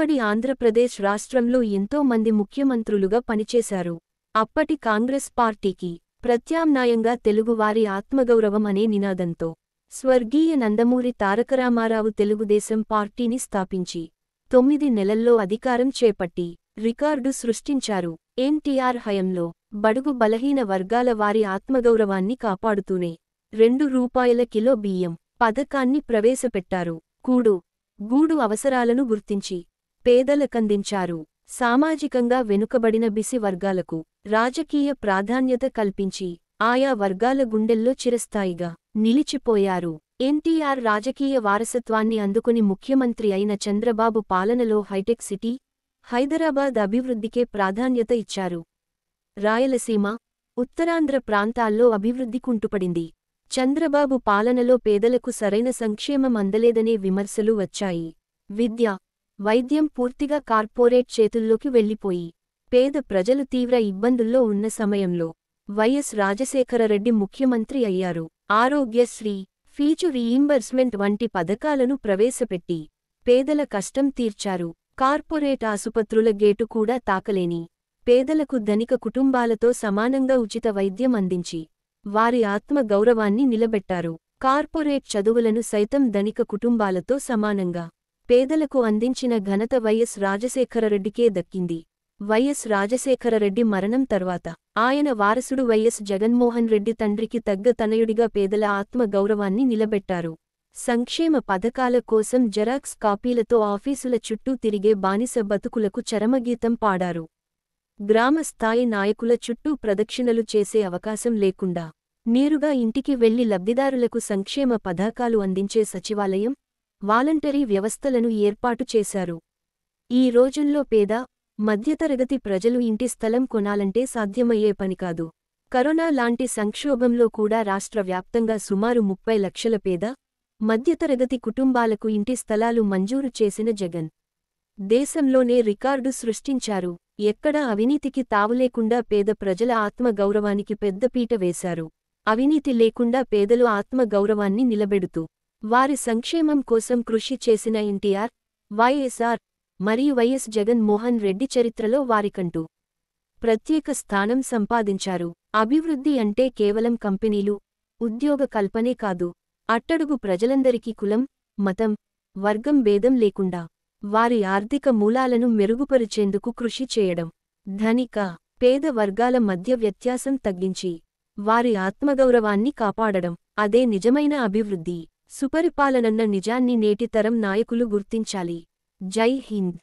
ఉమ్మడి ఆంధ్రప్రదేశ్ రాష్ట్రంలో ఎంతో మంది ముఖ్యమంత్రులుగా పనిచేశారు. అప్పటి కాంగ్రెస్ పార్టీకి ప్రత్యామ్నాయంగా తెలుగువారి ఆత్మగౌరవం అనే నినాదంతో స్వర్గీయ నందమూరి తారకరామారావు తెలుగుదేశం పార్టీని స్థాపించి 9 నెలల్లో అధికారం చేపట్టి రికార్డు సృష్టించారు. ఎన్టీఆర్ హయంలో బడుగు బలహీన వర్గాల వారి ఆత్మగౌరవాన్ని కాపాడుతూనే ₹2 కిలో బియ్యం పథకాన్ని ప్రవేశపెట్టారు. గూడు అవసరాలను గుర్తించి పేదలకందించారు. సామాజికంగా వెనుకబడిన బిసి వర్గాలకు రాజకీయ ప్రాధాన్యత కల్పించి ఆయా వర్గాల గుండెల్లో చిరస్థాయిగా నిలిచిపోయారు. ఎన్టీఆర్ రాజకీయ వారసత్వాన్ని అందుకుని ముఖ్యమంత్రి అయిన చంద్రబాబు పాలనలో హైటెక్ సిటీ, హైదరాబాద్ అభివృద్ధికే ప్రాధాన్యత ఇచ్చారు. రాయలసీమ, ఉత్తరాంధ్ర ప్రాంతాల్లో అభివృద్ధి కుంటుపడింది. చంద్రబాబు పాలనలో పేదలకు సరైన సంక్షేమం అందలేదనే విమర్శలు వచ్చాయి. విద్య, వైద్యం పూర్తిగా కార్పొరేట్ చేతుల్లోకి వెళ్లిపోయి పేద ప్రజలు తీవ్ర ఇబ్బందుల్లో ఉన్న సమయంలో వైఎస్ రాజశేఖరరెడ్డి ముఖ్యమంత్రి అయ్యారు. ఆరోగ్యశ్రీ, ఫీజు రీయింబర్స్మెంట్ వంటి పథకాలను ప్రవేశపెట్టి పేదల కష్టం తీర్చారు. కార్పొరేట్ ఆసుపత్రుల గేటు కూడా తాకలేని పేదలకు ధనిక కుటుంబాలతో సమానంగా ఉచిత వైద్యం అందించి వారి ఆత్మ గౌరవాన్ని నిలబెట్టారు. కార్పొరేట్ చదువులను సైతం ధనిక కుటుంబాలతో సమానంగా పేదలకు అందించిన ఘనత వైఎస్ రాజశేఖరరెడ్డికే దక్కింది. వైఎస్ రాజశేఖరరెడ్డి మరణం తర్వాత ఆయన వారసుడు వైఎస్ జగన్మోహన్ రెడ్డి తండ్రికి తగ్గ తనయుడిగా పేదల ఆత్మ గౌరవాన్ని నిలబెట్టారు. సంక్షేమ పథకాల కోసం జెరాక్స్ కాపీలతో ఆఫీసుల చుట్టూ తిరిగే బానిస బతుకులకు చరమగీతం పాడారు. గ్రామ స్థాయి నాయకుల చుట్టూ ప్రదక్షిణలు చేసే అవకాశం లేకుండా నేరుగా ఇంటికి వెళ్లి లబ్ధిదారులకు సంక్షేమ పథకాలు అందించే సచివాలయం, వాలంటరీ వ్యవస్థలను ఏర్పాటు చేశారు. ఈ రోజుల్లో పేద, మధ్యతరగతి ప్రజలు ఇంటి స్థలం కొనాలంటే సాధ్యమయ్యే పనికాదు. కరోనా లాంటి సంక్షోభంలో కూడా రాష్ట్ర వ్యాప్తంగా సుమారు 30 లక్షల పేద, మధ్యతరగతి కుటుంబాలకు ఇంటి స్థలాలు మంజూరు చేసిన జగన్ దేశంలోనే రికార్డు సృష్టించారు. ఎక్కడా అవినీతికి తావులేకుండా పేద ప్రజల ఆత్మ గౌరవానికి పెద్దపీట వేశారు. అవినీతి లేకుండా పేదలు ఆత్మ గౌరవాన్ని నిలబెడుతూ వారి సంక్షేమం కోసం కృషి చేసిన ఎన్టీఆర్, వైఎస్ఆర్ మరియు వైఎస్ జగన్ మోహన్ రెడ్డి చరిత్రలో వారికంటూ ప్రత్యేక స్థానం సంపాదించారు. అభివృద్ధి అంటే కేవలం కంపెనీలు, ఉద్యోగ కల్పనే కాదు. అట్టడుగు ప్రజలందరికీ కులం, మతం, వర్గం భేదం లేకుండా వారి ఆర్థిక మూలాలను మెరుగుపరిచేందుకు కృషి చేయడం. ధనిక, పేద వర్గాల మధ్య వ్యత్యాసం తగ్గించి వారి ఆత్మగౌరవాన్ని కాపాడడం. అదే నిజమైన అభివృద్ధి. సుపరిపాలనన్న నిజాన్ని నేటి తరం నాయకులు గుర్తించాలి. జై హింద్.